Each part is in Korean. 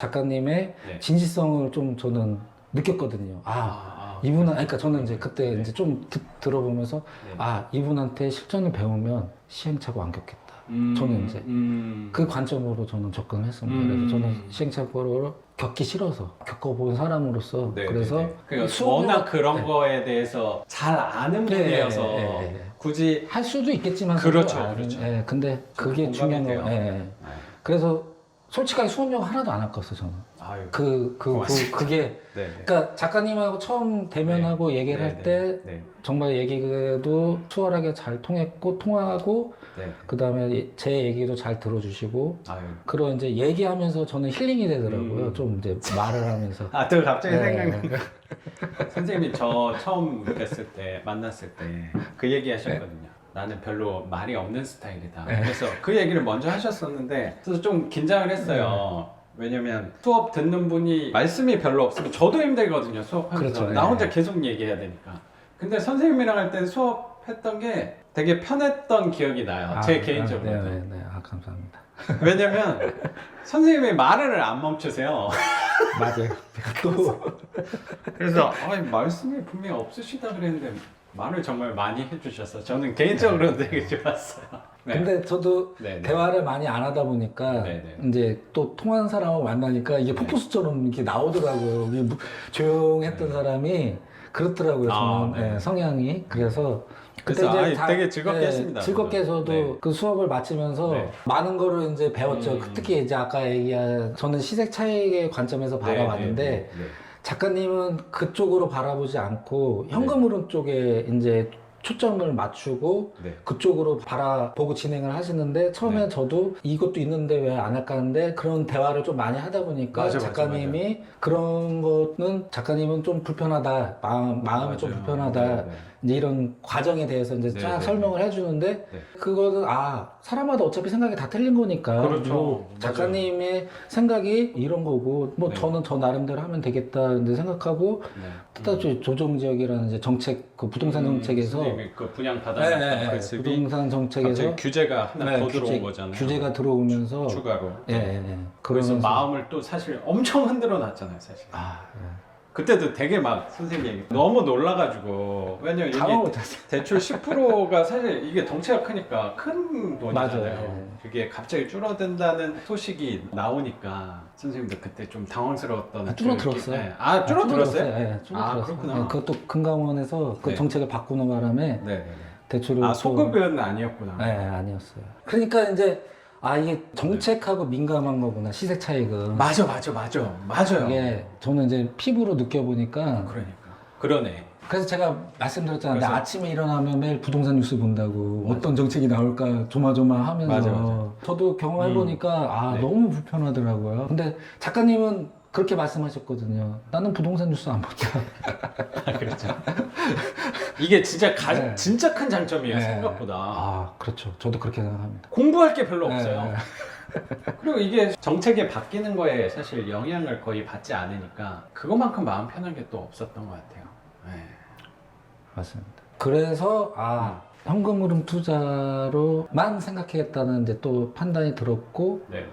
작가님의 네. 진실성을 좀 저는 느꼈거든요. 이분은, 그러니까 저는 이제 그때 네. 이제 좀 들어보면서, 네. 이분한테 실전을 배우면 시행착오 안 겪겠다. 저는 이제 그 관점으로 저는 접근을 했습니다. 그래서 저는 시행착오를 겪기 싫어서 겪어본 사람으로서 네, 그래서 네, 네. 그러니까 수업료- 워낙 그런 네. 거에 대해서 잘 아는 네, 분이어서 네. 굳이 할 수도 있겠지만 그렇죠, 아는- 그렇죠. 예, 근데 그게 공감이 중요한 돼요. 거. 그래서 솔직하게 수업료가 하나도 안 아꼈어 저는. 아유, 그게 네, 네. 그러니까 작가님하고 처음 대면하고 얘기를 할 때 네, 정말 얘기도 수월하게 잘 통했고 통하고 네. 그 다음에 제 얘기도 잘 들어주시고 아유. 그런 이제 얘기하면서 저는 힐링이 되더라고요. 좀 이제 말을 하면서. 또 갑자기 네. 생각나는 거. 선생님이 저 처음 만났을 때 그 얘기 하셨거든요. 나는 별로 말이 없는 스타일이다. 그래서 그 얘기를 먼저 하셨었는데, 그래서 좀 긴장을 했어요. 왜냐면 수업 듣는 분이 말씀이 별로 없으면 저도 힘들거든요. 수업하면서. 그렇죠. 나 혼자 계속 얘기해야 되니까. 근데 선생님이랑 할 때 수업했던 게 되게 편했던 기억이 나요. 제 개인적으로. 네. 감사합니다. 왜냐면 선생님이 말을 안 멈추세요. 맞아요. 또 그래서 말씀이 분명히 없으시다 그랬는데 말을 정말 많이 해주셔서 저는 개인적으로 되게 좋았어요. 네. 근데 저도 네. 대화를 많이 안 하다 보니까 네네. 이제 또 통하는 사람을 만나니까 이게 폭포수처럼 이렇게 나오더라고요. 이게 조용했던 사람이 그렇더라고요. 저는 네. 성향이. 그래서 그때 그래서 이제 되게 즐겁게 했습니다. 즐겁게 저도. 저도 네. 그 수업을 마치면서 네. 많은 거를 이제 배웠죠. 특히 이제 아까 얘기한 저는 시색 차익의 관점에서 바라봤는데 네. 작가님은 그쪽으로 바라보지 않고 현금 흐름 쪽에 이제 초점을 맞추고 네. 그쪽으로 바라보고 진행을 하시는데 처음에 네. 저도 이것도 있는데 왜 안 할까 하는데 그런 대화를 좀 많이 하다 보니까 작가님이 그런 거는 작가님은 좀 불편하다 마음이 좀 불편하다 네. 이제 이런 과정에 대해서 이제 네, 쫙 네, 설명을 해주는데 네. 그거는 사람마다 어차피 생각이 다 틀린 거니까 그렇죠. 뭐 작가님의 생각이 이런 거고 뭐 네. 저는 저 나름대로 하면 되겠다 이제 생각하고 뜻하지 조정지역이라는 이제 정책 그 부동산 정책에서 선생님이 그 분양 받아놨던 그 습이 부동산 정책에서 갑자기 규제가 하나 더 들어온 거잖아요. 규제가 들어오면서 추가로. 그러면서 그래서 마음을 또 사실 엄청 흔들어 놨잖아요, 사실. 그때도 되게 막 선생님이 너무 놀라가지고, 왜냐면 이게 대출 10%가 사실 이게 덩치가 크니까 큰 돈이잖아요. 맞아요. 그게 갑자기 줄어든다는 소식이 나오니까 선생님도 그때 좀 당황스러웠던 줄어들었어요. 네. 줄어들었어요? 네, 줄어들었어요. 그렇구나. 그것도 금감원에서 그 네. 정책을 바꾸는 바람에 네. 대출을 소급은 아니었구나. 네, 아니었어요. 그러니까 이제 이게 정책하고 민감한 거구나, 시세 차익은. 맞아요. 이게 저는 이제 피부로 느껴보니까. 그러네. 그래서 제가 말씀드렸잖아요. 그래서- 아침에 일어나면 매일 부동산 뉴스 본다고 어떤 정책이 나올까 조마조마하면서. 맞아. 저도 경험해보니까 네. 너무 불편하더라고요. 근데 작가님은 그렇게 말씀하셨거든요. 나는 부동산 뉴스 안 본다. 그렇죠. 이게 진짜 네. 진짜 큰 장점이에요, 네. 생각보다. 그렇죠. 저도 그렇게 생각합니다. 공부할 게 별로 네. 없어요. 그리고 이게 정책이 바뀌는 거에 사실 영향을 거의 받지 않으니까 그것만큼 마음 편한 게 또 없었던 것 같아요. 네. 맞습니다. 그래서 현금 흐름 투자로만 생각하겠다는 이제 또 판단이 들었고 네.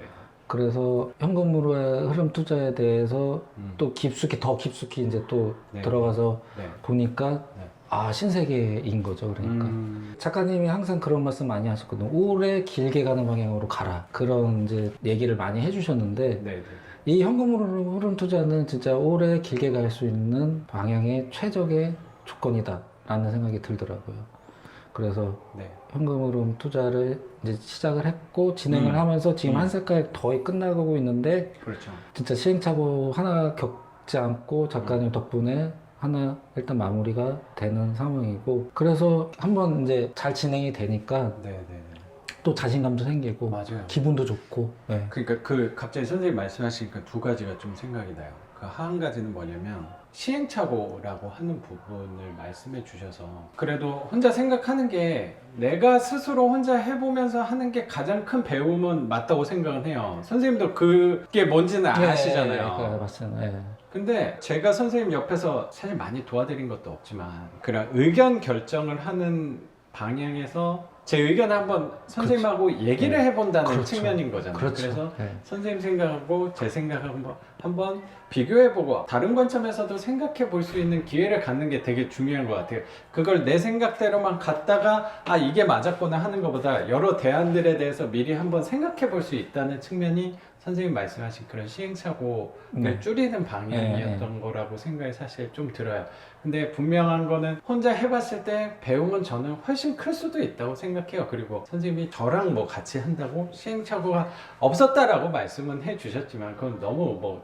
그래서 현금 흐름 투자에 대해서 또 더 깊숙이 이제 또 네. 들어가서 네. 보니까 네. 신세계인 거죠. 그러니까 작가님이 항상 그런 말씀 많이 하셨거든요. 오래 길게 가는 방향으로 가라. 그런 이제 얘기를 많이 해주셨는데 네. 이 현금 흐름 투자는 진짜 오래 길게 갈 수 있는 방향의 최적의 조건이다라는 생각이 들더라고요. 그래서 네. 현금 흐름 투자를 이제 시작을 했고 진행을 하면서 지금 한 색깔 거의 끝나가고 있는데 그렇죠. 진짜 시행착오 하나 겪지 않고 작가님 덕분에 하나 일단 마무리가 되는 상황이고 그래서 한번 이제 잘 진행이 되니까 네. 또 자신감도 생기고 맞아요. 기분도 좋고 네. 그러니까 갑자기 선생님 말씀하시니까 두 가지가 좀 생각이 나요. 한 가지는 뭐냐면 시행착오라고 하는 부분을 말씀해 주셔서 그래도 혼자 생각하는 게 내가 스스로 혼자 해보면서 하는 게 가장 큰 배움은 맞다고 생각을 해요. 선생님도 그게 뭔지는 아시잖아요. 네, 맞습니다. 네. 근데 제가 선생님 옆에서 사실 많이 도와드린 것도 없지만 그런 의견 결정을 하는 방향에서 제 의견을 한번 선생님하고 얘기를 해본다는 그렇죠. 측면인 거잖아요. 그렇죠. 그래서 네. 선생님 생각하고 제 생각하고 한번 비교해보고 다른 관점에서도 생각해 볼 수 있는 기회를 갖는 게 되게 중요한 것 같아요. 그걸 내 생각대로만 갖다가 아 이게 맞았구나 하는 것보다 여러 대안들에 대해서 미리 한번 생각해 볼 수 있다는 측면이 선생님 말씀하신 그런 시행착오를 네. 줄이는 방향이었던 거라고 생각이 사실 좀 들어요. 근데 분명한 거는 혼자 해봤을 때 배운 건 저는 훨씬 클 수도 있다고 생각해요. 그리고 선생님이 저랑 뭐 같이 한다고 시행착오가 없었다라고 말씀은 해주셨지만 그건 너무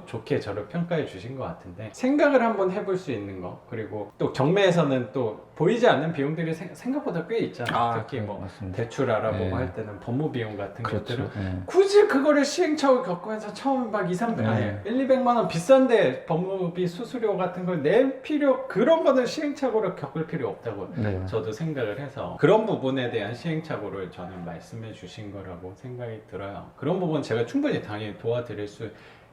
좋게 저를 평가해 주신 것 같은데 생각을 한번 해볼 수 있는 거 그리고 또 경매에서는 또 보이지 않는 비용들이 생각보다 꽤 있잖아요. 특히 뭐 맞습니다. 대출 알아보고 네. 할 때는 법무 비용 같은 그렇죠. 것들은 네. 굳이 그거를 시행착오 겪으면서 처음 막 2, 300, 아니 네. 1, 200만 원 비싼데 법무비 수수료 같은 걸 낼 필요 그런 거는 시행착오를 겪을 필요 없다고 네. 저도 생각을 해서 그런 부분에 대한 시행착오를 저는 말씀해 주신 거라고 생각이 들어요. 그런 부분 제가 충분히 당연히 도와드릴 수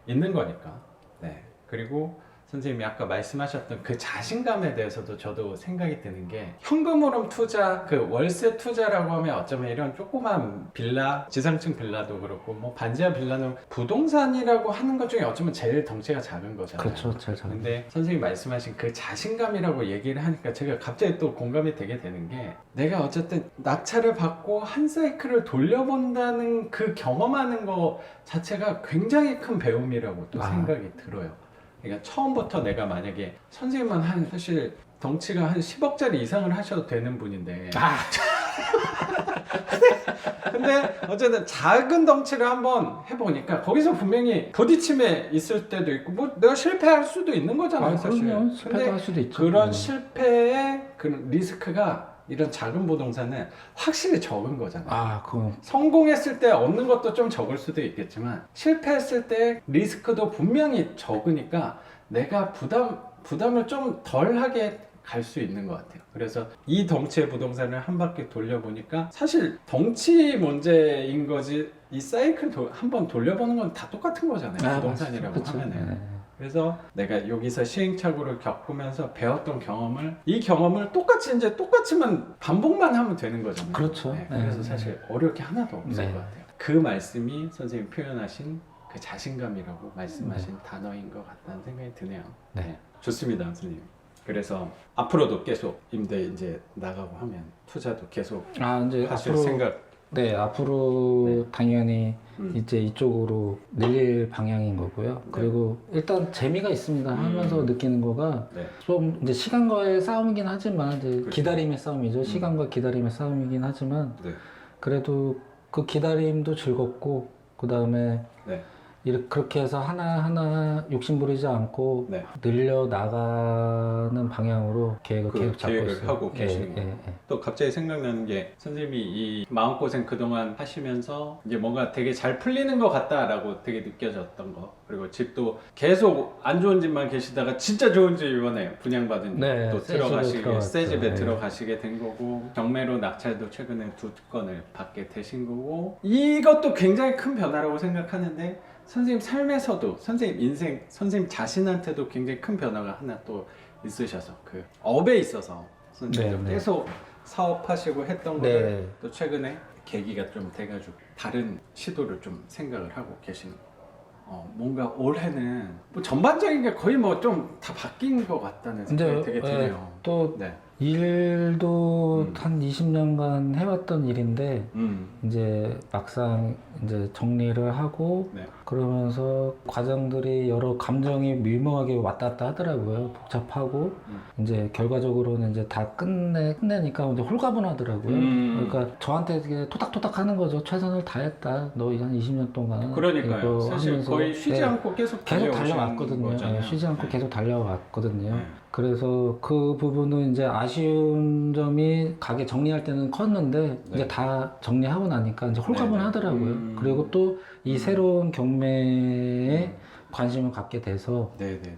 있는 거니까. 네. 그리고 선생님이 아까 말씀하셨던 그 자신감에 대해서도 저도 생각이 드는 게 현금흐름 투자, 그 월세 투자라고 하면 어쩌면 이런 조그만 빌라, 지상층 빌라도 그렇고 뭐 반지하 빌라는 부동산이라고 하는 것 중에 어쩌면 제일 덩치가 작은 거잖아요. 그렇죠. 제일 작은. 근데 선생님이 말씀하신 그 자신감이라고 얘기를 하니까 제가 갑자기 또 공감이 되게 되는 게 내가 어쨌든 낙찰을 받고 한 사이클을 돌려본다는 그 경험하는 거 자체가 굉장히 큰 배움이라고 또 생각이 들어요. 그러니까 처음부터 내가 만약에 선생님은 한 사실 덩치가 한 10억짜리 이상을 하셔도 되는 분인데 근데 어쨌든 작은 덩치를 한번 해보니까 거기서 분명히 부딪힘에 있을 때도 있고 뭐 내가 실패할 수도 있는 거잖아요. 사실. 그럼요. 실패도 근데 할 수도 있죠. 그런 실패의 그런 리스크가 이런 작은 부동산은 확실히 적은 거잖아요. 그건 성공했을 때 얻는 것도 좀 적을 수도 있겠지만 실패했을 때 리스크도 분명히 적으니까 내가 부담을 좀 덜하게 갈 수 있는 것 같아요. 그래서 이 덩치의 부동산을 한 바퀴 돌려보니까 사실 덩치 문제인 거지 이 사이클 한번 돌려보는 건 다 똑같은 거잖아요. 부동산이라고 하면은. 네. 그래서 내가 여기서 시행착오를 겪으면서 배웠던 이 경험을 똑같이만 반복만 하면 되는 거잖아요. 그렇죠. 네, 그래서 네. 사실 어려울 게 하나도 없을 네. 것 같아요. 그 말씀이 선생님 표현하신 그 자신감이라고 말씀하신 단어인 것 같다는 생각이 드네요. 네. 좋습니다, 선생님. 그래서 앞으로도 계속 임대 이제 나가고 하면 투자도 계속 이제 하실 앞으로 생각. 앞으로 당연히 이제 이쪽으로 늘릴 방향인 거고요. 네. 그리고 일단 재미가 있습니다. 하면서 느끼는 거가 네. 좀 이제 시간과의 싸움이긴 하지만 이제 그렇죠. 기다림의 싸움이죠. 시간과 기다림의 싸움이긴 하지만 네. 그래도 그 기다림도 즐겁고 그 다음에 네. 그렇게 해서 하나하나 욕심부리지 않고 네. 늘려 나가는 방향으로 계획을 계속 잡고 계획을 있어요. 하고 계시는 거예요. 또 갑자기 생각나는 게 선생님이 이 마음고생 그동안 하시면서 이제 뭔가 되게 잘 풀리는 것 같다라고 되게 느껴졌던 거 그리고 집도 계속 안 좋은 집만 계시다가 진짜 좋은 집 이번에 분양받은 네, 또 새 집에 들어가시게 들어갔죠. 새 집에 네. 들어가시게 된 거고 경매로 낙찰도 최근에 2건을 받게 되신 거고 이것도 굉장히 큰 변화라고 생각하는데 선생님 삶에서도 선생님 인생 선생님 자신한테도 굉장히 큰 변화가 하나 또 있으셔서 그 업에 있어서 선생님도 네. 계속 사업하시고 했던 거를 네. 또 최근에 계기가 좀 돼가지고 다른 시도를 좀 생각을 하고 계시는 뭔가 올해는 뭐 전반적인 게 거의 뭐 좀 다 바뀐 것 같다는 생각이 되게 드네요. 또 네. 일도 한 20년간 해왔던 일인데 이제 막상 이제 정리를 하고 네. 그러면서 과정들이 여러 감정이 미묘하게 왔다 갔다 하더라고요. 복잡하고 이제 결과적으로는 이제 다 끝내니까 이제 홀가분하더라고요. 그러니까 저한테 되게 토닥토닥 하는 거죠. 최선을 다했다. 너 한 20년 동안 그러니까요. 이거 사실 하면서 거의 쉬지 않고 계속 달려왔거든요. 거잖아요. 쉬지 않고 네. 계속 달려왔거든요. 네. 그래서 그 부분은 이제 아쉬운 점이 가게 정리할 때는 컸는데 네. 이제 다 정리하고 나니까 이제 홀가분하더라고요. 그리고 또 이 새로운 경매에 관심을 갖게 돼서 네네네.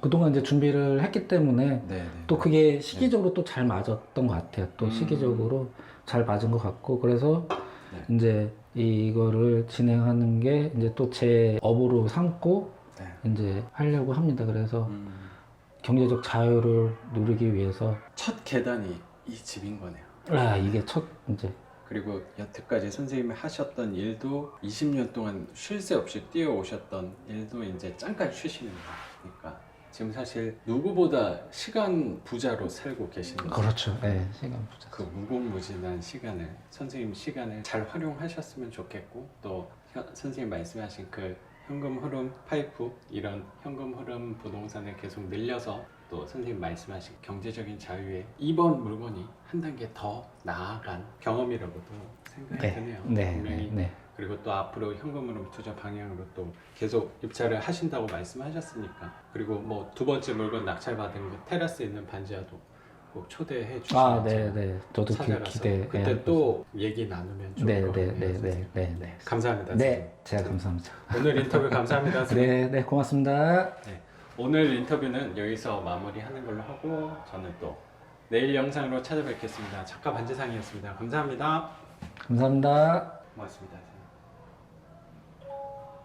그동안 이제 준비를 했기 때문에 네네. 또 그게 시기적으로 또 잘 맞았던 것 같아요. 또 시기적으로 잘 맞은 것 같고 그래서 이제 이거를 진행하는 게 이제 또 제 업으로 삼고 이제 하려고 합니다. 그래서 경제적 자유를 누리기 위해서 첫 계단이 이 집인 거네요. 이게 첫 이제 그리고 여태까지 선생님이 하셨던 일도 20년 동안 쉴 새 없이 뛰어오셨던 일도 이제 잠깐 쉬시는 거니까 지금 사실 누구보다 시간 부자로 살고 계시는 거예요. 그렇죠. 네, 시간 부자. 그 무궁무진한 시간을 선생님 시간을 잘 활용하셨으면 좋겠고 또 선생님 말씀하신 그 현금 흐름 파이프 이런 현금 흐름 부동산을 계속 늘려서 또 선생님 말씀하신 경제적인 자유에 이번 물건이 한 단계 더 나아간 경험이라고도 생각이 드네요. 분명히. 네. 그리고 또 앞으로 현금 흐름 투자 방향으로 또 계속 입찰을 하신다고 말씀하셨으니까 그리고 뭐 두 번째 물건 낙찰받은 그 테라스에 있는 반지하도 꼭 초대해 주시면 네. 저도 기대. 그때 또 얘기 나누면 좋을 것 같아요. 네. 감사합니다. 네, 제가 감사합니다. 오늘 인터뷰 감사합니다. 선생님. 네, 고맙습니다. 네, 오늘 인터뷰는 여기서 마무리하는 걸로 하고 저는 또 내일 영상으로 찾아뵙겠습니다. 작가 반지상이었습니다. 감사합니다. 감사합니다. 고맙습니다.